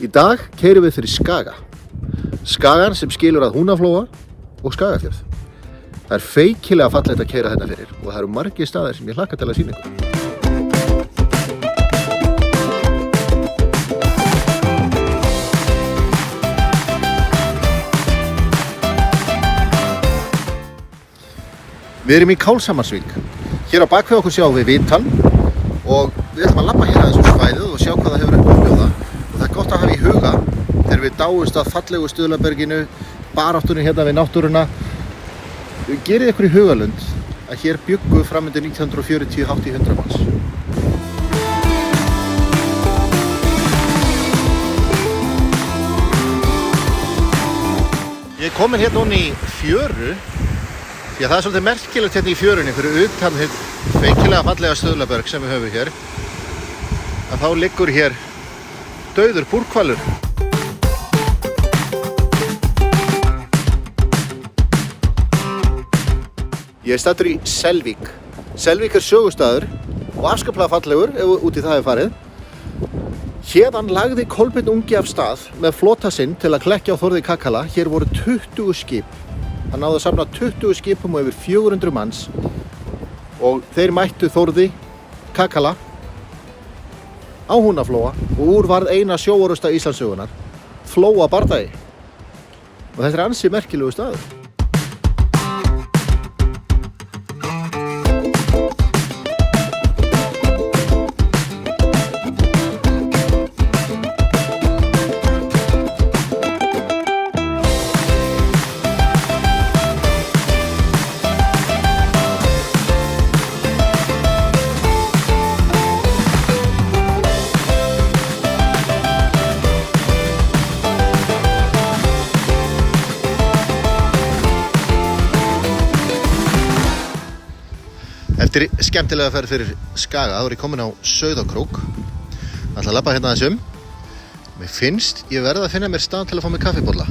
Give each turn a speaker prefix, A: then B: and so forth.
A: Í dag keyrum við fyrir Skaga. Skagann sem skilur að Húnaflóa og Skagafjörð. Það er feikilega fallegt að keyra þetta fyrir og það eru margir staðir sem ég hlakka til að sýna ykkur. Við erum í Kálfshamarsvík. Hér á bakvið okkur sjáum við Vitann og við ætlum að labba hér aðeins svæðið og sjá hvað það hefur upp á bjóða. Og það er gott að hafa í huga þegar við dáumst að fallegu Stuðlaberginu, baráttunni hérna við náttúruna. Gerið ykkur í hugalund að hér bjuggu fram undir 1940 hátt í 100 manns. Ég er komin hérna onni í fjöru. Já, það er svolítið merkilegt hérna í fjörunni fyrir utan hið feikilega fallega Stuðlaberg sem við höfum hér. Að þá liggur hér dauður búrhvalur. Ég er staddur í Selvík. Selvík er sögustaður og afskaplega fallegur ef út í það er farið. Héðan lagði Kolbeinn ungi af stað með flota sinn til að klekkja á Þórði kakala. Hér voru 20 skip. Hann náði að safna 20 skipum og yfir 400 manns og þeir mættu Þórði kakala á Húnaflóa og úr varð eina sjóorusta Íslandssögunar, Flóabardagi. Og þetta er ansi merkilegu staður. Eftir skemmtilega ferð fyrir Skaga, þá er ég komin á Sauðárkrók. Ég ætla að labba hérna aðeins um. Mér finnst ég verða að finna mér stað til að fá mér kaffibolla.